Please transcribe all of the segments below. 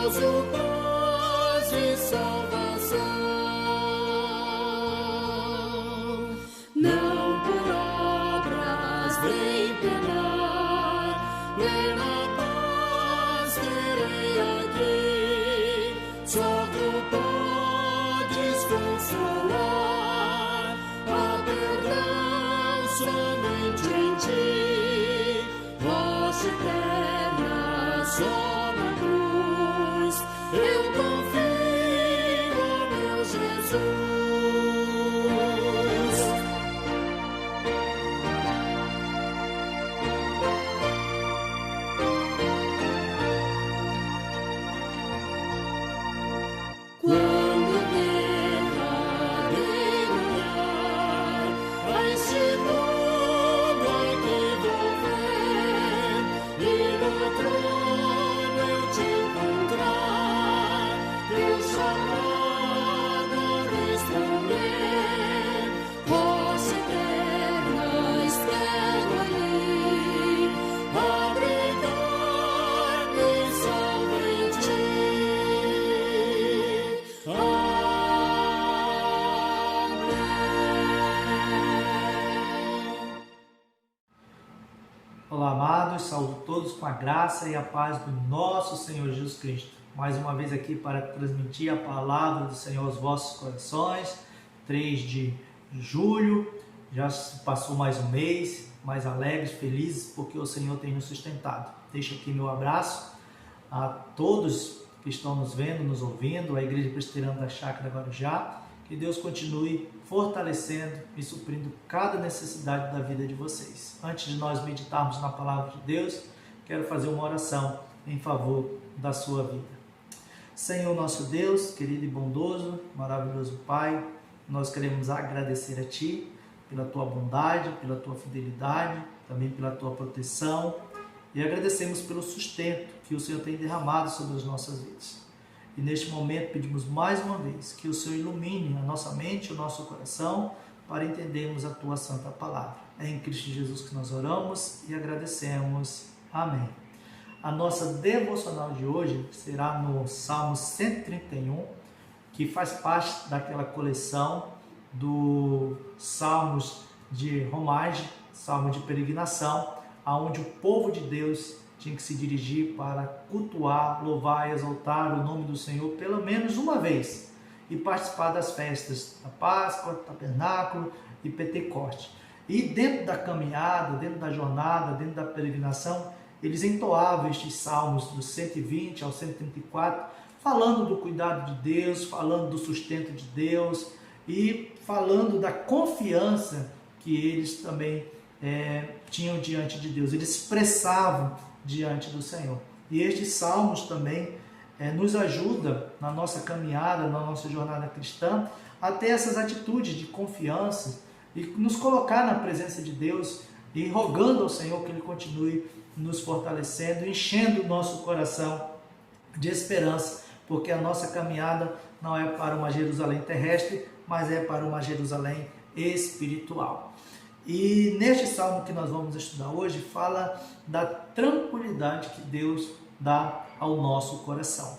gozo, paz e salvação. Não por obras vem penar, plena paz terei aqui. Só tu podes consolar, há perdão somente em ti. Rocha eterna, só na cruz, eu confio, ó meu Jesus. Quando o derradeiro olhar a este mundo aqui vou ver, e no trono eu te encontrar, teu chamado responder. Rocha eterna, espero ali, abrigar-me salvo em ti. Olá, amados, saúdo todos com a graça e a paz do nosso Senhor Jesus Cristo. Mais uma vez aqui para transmitir a palavra do Senhor aos vossos corações. 3 de julho, já passou mais um mês, mais alegres, felizes, porque o Senhor tem nos sustentado. Deixo aqui meu abraço a todos que estão nos vendo, nos ouvindo, a Igreja Presbiteriana da Chácara Guarujá. Que Deus continue fortalecendo e suprindo cada necessidade da vida de vocês. Antes de nós meditarmos na palavra de Deus, quero fazer uma oração em favor da sua vida. Senhor nosso Deus, querido e bondoso, maravilhoso Pai, nós queremos agradecer a Ti pela Tua bondade, pela Tua fidelidade, também pela Tua proteção, e agradecemos pelo sustento que o Senhor tem derramado sobre as nossas vidas. E neste momento pedimos mais uma vez que o Senhor ilumine a nossa mente e o nosso coração para entendermos a Tua Santa Palavra. É em Cristo Jesus que nós oramos e agradecemos. Amém. A nossa devocional de hoje será no Salmo 131, que faz parte daquela coleção do Salmos de romagem, Salmo de peregrinação, aonde o povo de Deus tinha que se dirigir para cultuar, louvar e exaltar o nome do Senhor pelo menos uma vez e participar das festas da Páscoa, Tabernáculo e Pentecoste. E dentro da caminhada, dentro da jornada, dentro da peregrinação, eles entoavam estes salmos do 120 ao 134, falando do cuidado de Deus, falando do sustento de Deus e falando da confiança que eles também tinham diante de Deus. Eles expressavam diante do Senhor. E estes salmos também nos ajudam na nossa caminhada, na nossa jornada cristã, a ter essas atitudes de confiança e nos colocar na presença de Deus e rogando ao Senhor que Ele continue nos fortalecendo, enchendo o nosso coração de esperança, porque a nossa caminhada não é para uma Jerusalém terrestre, mas é para uma Jerusalém espiritual. E neste salmo que nós vamos estudar hoje, fala da tranquilidade que Deus dá ao nosso coração.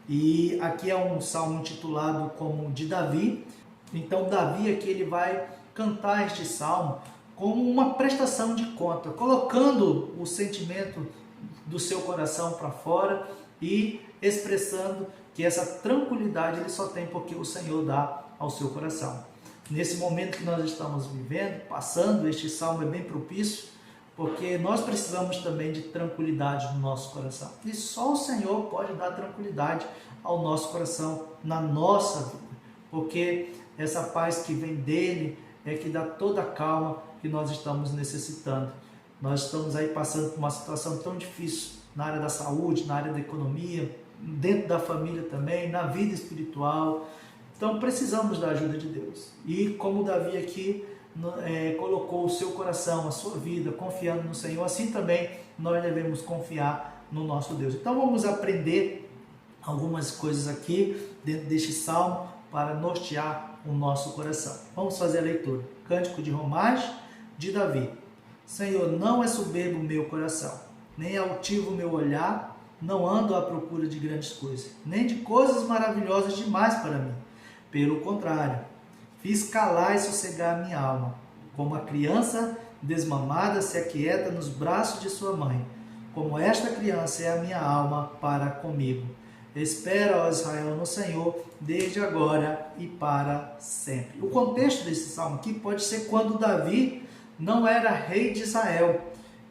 E aqui é um salmo intitulado como de Davi. Então Davi aqui ele vai cantar este salmo como uma prestação de conta, colocando o sentimento do seu coração para fora e expressando que essa tranquilidade ele só tem porque o Senhor dá ao seu coração. Nesse momento que nós estamos vivendo, passando, este salmo é bem propício, porque nós precisamos também de tranquilidade no nosso coração. E só o Senhor pode dar tranquilidade ao nosso coração, na nossa vida, porque essa paz que vem dele é que dá toda a calma que nós estamos necessitando. Nós estamos aí passando por uma situação tão difícil na área da saúde, na área da economia, dentro da família também, na vida espiritual. Então precisamos da ajuda de Deus. E como Davi aqui colocou o seu coração, a sua vida, confiando no Senhor, assim também nós devemos confiar no nosso Deus. Então vamos aprender algumas coisas aqui dentro deste salmo para nortear o nosso coração. Vamos fazer a leitura. Cântico de romagem de Davi. Senhor, não é soberbo o meu coração, nem altivo o meu olhar, não ando à procura de grandes coisas, nem de coisas maravilhosas demais para mim. Pelo contrário, fiz calar e sossegar a minha alma, como a criança desmamada se aquieta nos braços de sua mãe. Como esta criança é a minha alma para comigo. Espera, ó Israel, no Senhor, desde agora e para sempre. O contexto desse salmo aqui pode ser quando Davi não era rei de Israel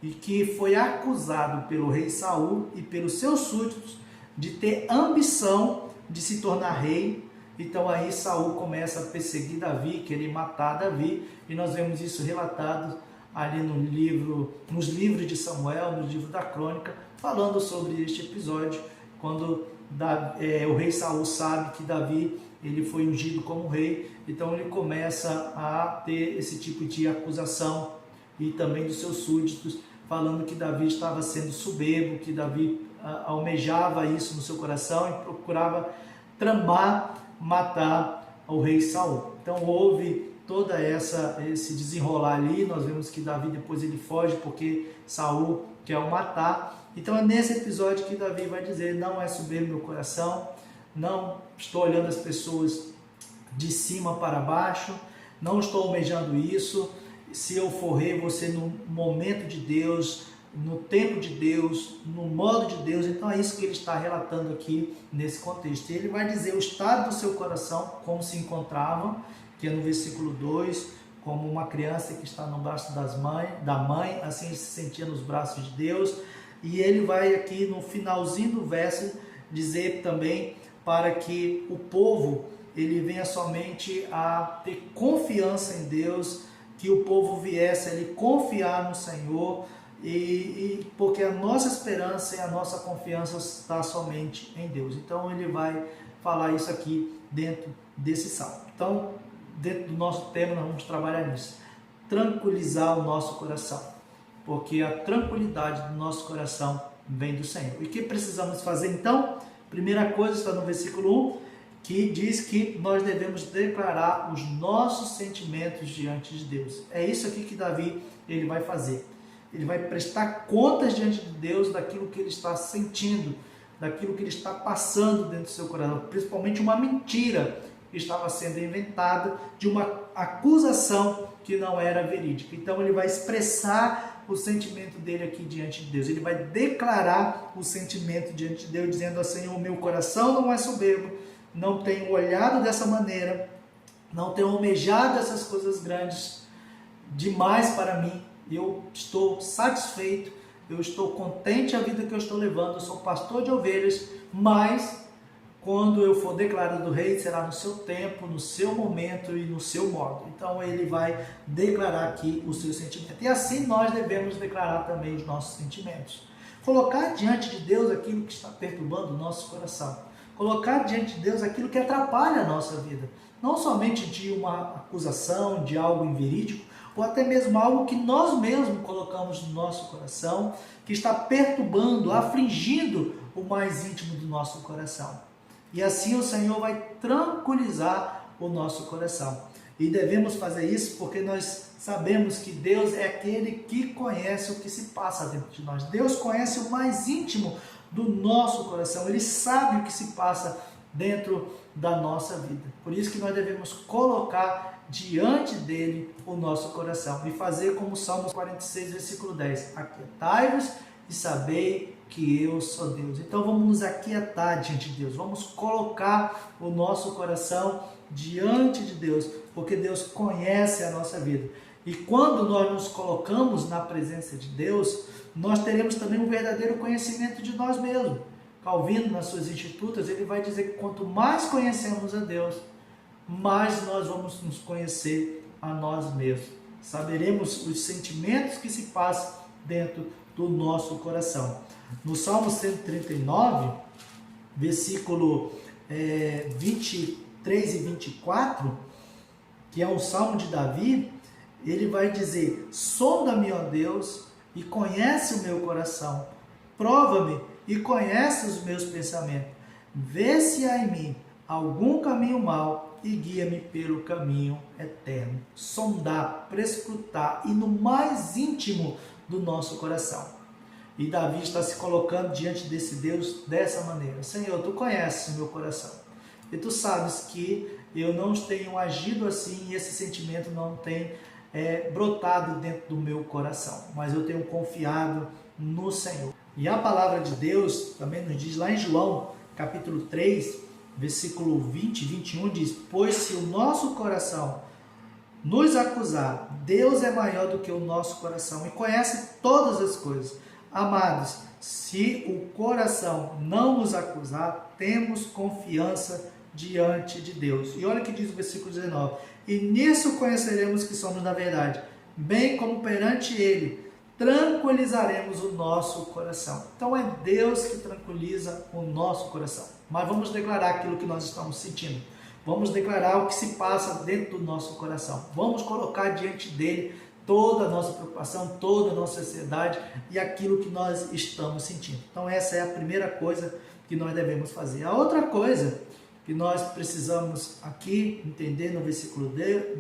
e que foi acusado pelo rei Saul e pelos seus súditos de ter ambição de se tornar rei. Então aí Saul começa a perseguir Davi, querer matar Davi, e nós vemos isso relatado ali nos livros de Samuel, no livro da Crônica, falando sobre este episódio, quando o rei Saul sabe que Davi ele foi ungido como rei, então ele começa a ter esse tipo de acusação, e também dos seus súditos, falando que Davi estava sendo soberbo, que Davi almejava isso no seu coração e procurava tramar, matar o rei Saul. Então houve toda esse desenrolar ali. Nós vemos que Davi depois ele foge porque Saul quer o matar. Então é nesse episódio que Davi vai dizer: não é soberbo meu coração, não estou olhando as pessoas de cima para baixo, não estou almejando isso. Se eu for rei, vou ser no momento de Deus, no tempo de Deus, no modo de Deus. Então é isso que ele está relatando aqui nesse contexto. Ele vai dizer o estado do seu coração, como se encontrava, que é no versículo 2, como uma criança que está no braço da mãe, assim ele se sentia nos braços de Deus. E ele vai aqui no finalzinho do verso dizer também para que o povo ele venha somente a ter confiança em Deus, que o povo viesse a confiar no Senhor, porque a nossa esperança e a nossa confiança está somente em Deus. Então ele vai falar isso aqui dentro desse salmo. Então, dentro do nosso tema, nós vamos trabalhar nisso. Tranquilizar o nosso coração, porque a tranquilidade do nosso coração vem do Senhor. E o que precisamos fazer então? Primeira coisa está no versículo 1, que diz que nós devemos declarar os nossos sentimentos diante de Deus. É isso aqui que Davi ele vai fazer. Ele vai prestar contas diante de Deus daquilo que ele está sentindo, daquilo que ele está passando dentro do seu coração, principalmente uma mentira que estava sendo inventada, de uma acusação que não era verídica. Então ele vai expressar o sentimento dele aqui diante de Deus. Ele vai declarar o sentimento diante de Deus, dizendo assim: Senhor, meu coração não é soberbo, não tenho olhado dessa maneira, não tenho almejado essas coisas grandes demais para mim. Eu estou satisfeito, eu estou contente a vida que eu estou levando, eu sou pastor de ovelhas, mas quando eu for declarado rei, será no seu tempo, no seu momento e no seu modo. Então ele vai declarar aqui o seu sentimento. E assim nós devemos declarar também os nossos sentimentos. Colocar diante de Deus aquilo que está perturbando o nosso coração. Colocar diante de Deus aquilo que atrapalha a nossa vida. Não somente de uma acusação, de algo inverídico, ou até mesmo algo que nós mesmos colocamos no nosso coração, que está perturbando, afligindo o mais íntimo do nosso coração. E assim o Senhor vai tranquilizar o nosso coração. E devemos fazer isso porque nós sabemos que Deus é aquele que conhece o que se passa dentro de nós. Deus conhece o mais íntimo do nosso coração. Ele sabe o que se passa dentro da nossa vida. Por isso que nós devemos colocar diante dele o nosso coração e fazer como Salmos 46, versículo 10. Aquietai-vos e sabei que eu sou Deus. Então vamos nos aquietar diante de Deus. Vamos colocar o nosso coração diante de Deus, porque Deus conhece a nossa vida. E quando nós nos colocamos na presença de Deus, nós teremos também um verdadeiro conhecimento de nós mesmos. Calvino, nas suas Institutas, ele vai dizer que quanto mais conhecemos a Deus, mais nós vamos nos conhecer a nós mesmos. Saberemos os sentimentos que se passam dentro do nosso coração. No Salmo 139, versículo 23 e 24, que é um salmo de Davi, ele vai dizer: sonda-me, ó Deus, e conhece o meu coração, prova-me e conhece os meus pensamentos, vê se há em mim algum caminho mau e guia-me pelo caminho eterno. Sondar, prescrutar e no mais íntimo do nosso coração. E Davi está se colocando diante desse Deus dessa maneira: Senhor, tu conheces o meu coração. E tu sabes que eu não tenho agido assim e esse sentimento não tem brotado dentro do meu coração. Mas eu tenho confiado no Senhor. E a palavra de Deus também nos diz lá em João, capítulo 3, versículo 20 e 21, diz: pois se o nosso coração nos acusar, Deus é maior do que o nosso coração e conhece todas as coisas. Amados, se o coração não nos acusar, temos confiança diante de Deus. E olha o que diz o versículo 19: e nisso conheceremos que somos na verdade, bem como perante Ele tranquilizaremos o nosso coração. Então é Deus que tranquiliza o nosso coração. Mas vamos declarar aquilo que nós estamos sentindo. Vamos declarar o que se passa dentro do nosso coração. Vamos colocar diante dele toda a nossa preocupação, toda a nossa ansiedade e aquilo que nós estamos sentindo. Então essa é a primeira coisa que nós devemos fazer. A outra coisa que nós precisamos aqui entender no versículo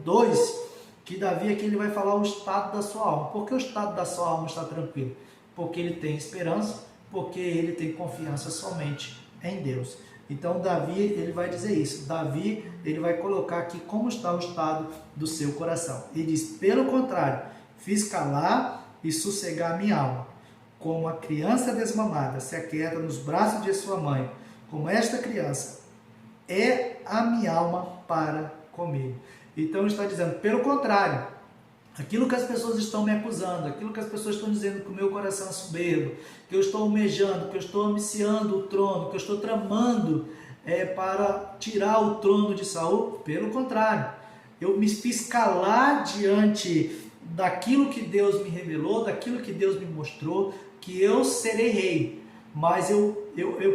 2, que Davi aqui ele vai falar o estado da sua alma. Por que o estado da sua alma está tranquilo? Porque ele tem esperança, porque ele tem confiança somente em Deus. Então Davi ele vai dizer isso. Davi ele vai colocar aqui como está o estado do seu coração. Ele diz: pelo contrário, fiz calar e sossegar minha alma, como a criança desmamada se aquieta nos braços de sua mãe, como esta criança é a minha alma para comigo. Então está dizendo, pelo contrário, aquilo que as pessoas estão me acusando, aquilo que as pessoas estão dizendo que o meu coração é soberbo, que eu estou almejando, que eu estou ambiciando o trono, que eu estou tramando para tirar o trono de Saul, pelo contrário, eu me fiz calar diante daquilo que Deus me revelou, daquilo que Deus me mostrou, que eu serei rei. Mas eu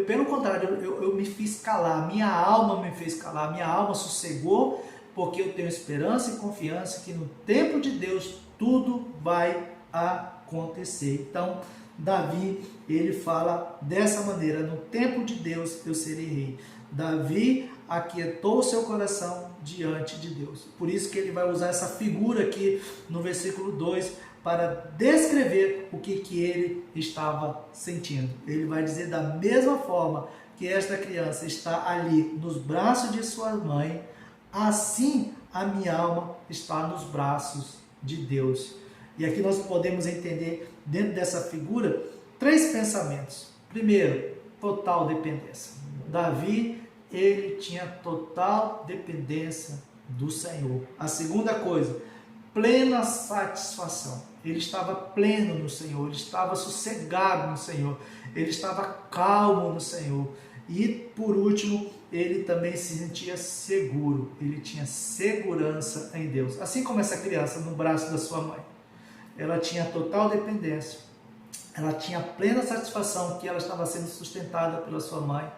pelo contrário, eu me fiz calar, minha alma me fez calar, minha alma sossegou, porque eu tenho esperança e confiança que no tempo de Deus tudo vai acontecer. Então, Davi, ele fala dessa maneira: no tempo de Deus eu serei rei. Davi aquietou o seu coração diante de Deus. Por isso que ele vai usar essa figura aqui no versículo 2 para descrever o que ele estava sentindo. Ele vai dizer: da mesma forma que esta criança está ali nos braços de sua mãe, assim a minha alma está nos braços de Deus. E aqui nós podemos entender, dentro dessa figura, 3 pensamentos. Primeiro, total dependência. Davi, ele tinha total dependência do Senhor. A segunda coisa, plena satisfação. Ele estava pleno no Senhor, ele estava sossegado no Senhor, ele estava calmo no Senhor. E por último, ele também se sentia seguro, ele tinha segurança em Deus. Assim como essa criança no braço da sua mãe, ela tinha total dependência, ela tinha plena satisfação que ela estava sendo sustentada pela sua mãe,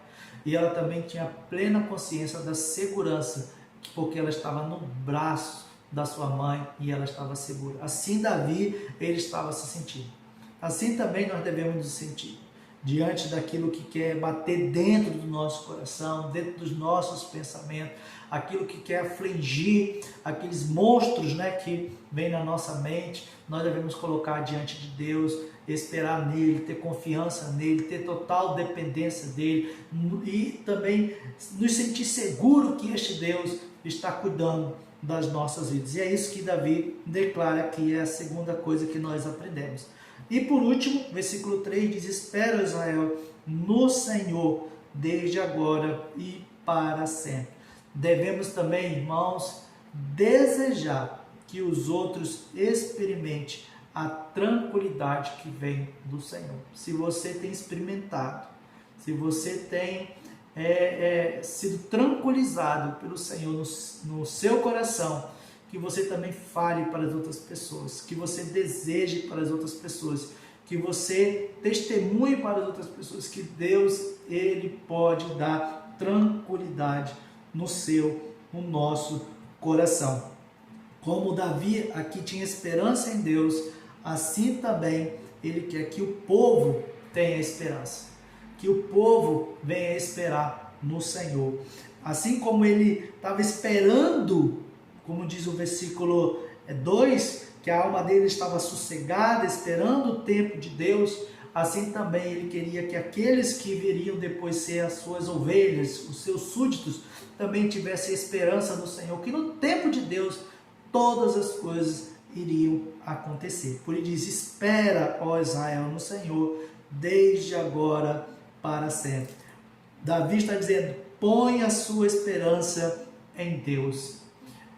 e ela também tinha plena consciência da segurança, porque ela estava no braço da sua mãe e ela estava segura. Assim Davi, ele estava se sentindo. Assim também nós devemos nos sentir diante daquilo que quer bater dentro do nosso coração, dentro dos nossos pensamentos, aquilo que quer afligir, aqueles monstros, que vêm na nossa mente. Nós devemos colocar diante de Deus, esperar nele, ter confiança nele, ter total dependência dele e também nos sentir seguro que este Deus está cuidando das nossas vidas. E é isso que Davi declara que é a segunda coisa que nós aprendemos. E por último, versículo 3 diz: espera, Israel, no Senhor, desde agora e para sempre. Devemos também, irmãos, desejar que os outros experimentem a tranquilidade que vem do Senhor. Se você tem experimentado, se você tem sido tranquilizado pelo Senhor no seu coração, que você também fale para as outras pessoas, que você deseje para as outras pessoas, que você testemunhe para as outras pessoas que Deus, ele pode dar tranquilidade no nosso coração. Como Davi aqui tinha esperança em Deus, assim também ele quer que o povo tenha esperança, que o povo venha esperar no Senhor. Assim como ele estava esperando, como diz o versículo 2, que a alma dele estava sossegada, esperando o tempo de Deus, assim também ele queria que aqueles que viriam depois ser as suas ovelhas, os seus súditos, também tivessem esperança no Senhor, que no tempo de Deus todas as coisas iriam acontecer. Por isso diz: espera, ó Israel, no Senhor, desde agora para sempre. Davi está dizendo: põe a sua esperança em Deus.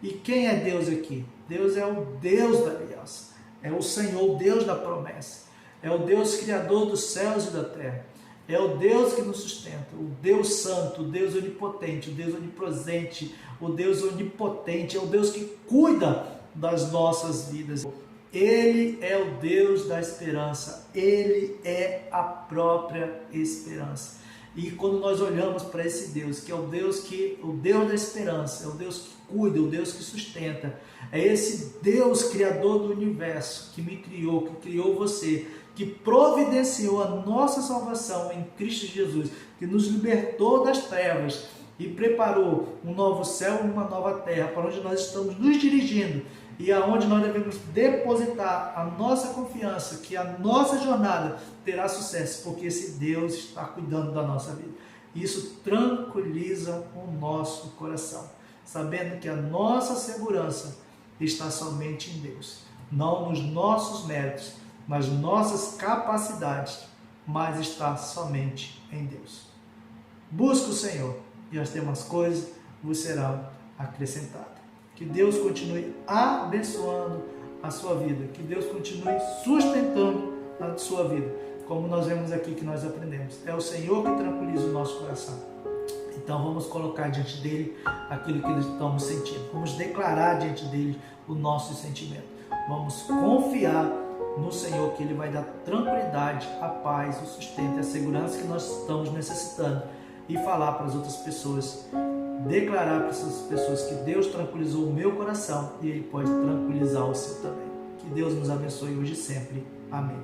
E quem é Deus aqui? Deus é o Deus da aliança, é o Senhor, o Deus da promessa, é o Deus criador dos céus e da terra, é o Deus que nos sustenta, o Deus santo, o Deus onipotente, o Deus onipresente, o Deus onipotente, é o Deus que cuida das nossas vidas. Ele é o Deus da esperança, Ele é a própria esperança. E quando nós olhamos para esse Deus, que é o Deus da esperança, é o Deus que cuida, o Deus que sustenta, é esse Deus criador do universo, que me criou, que criou você, que providenciou a nossa salvação em Cristo Jesus, que nos libertou das trevas e preparou um novo céu e uma nova terra, para onde nós estamos nos dirigindo e aonde nós devemos depositar a nossa confiança, que a nossa jornada terá sucesso, porque esse Deus está cuidando da nossa vida. Isso tranquiliza o nosso coração, sabendo que a nossa segurança está somente em Deus, não nos nossos méritos, nas nossas capacidades, mas está somente em Deus. Busque o Senhor e as demais coisas vos serão acrescentadas. Que Deus continue abençoando a sua vida, que Deus continue sustentando a sua vida, como nós vemos aqui que nós aprendemos. É o Senhor que tranquiliza o nosso coração. Então vamos colocar diante dele aquilo que estamos sentindo. Vamos declarar diante dele o nosso sentimento. Vamos confiar no Senhor, que Ele vai dar tranquilidade, a paz, o sustento e a segurança que nós estamos necessitando. E falar para as outras pessoas, declarar para essas pessoas que Deus tranquilizou o meu coração e Ele pode tranquilizar o seu também. Que Deus nos abençoe hoje e sempre. Amém.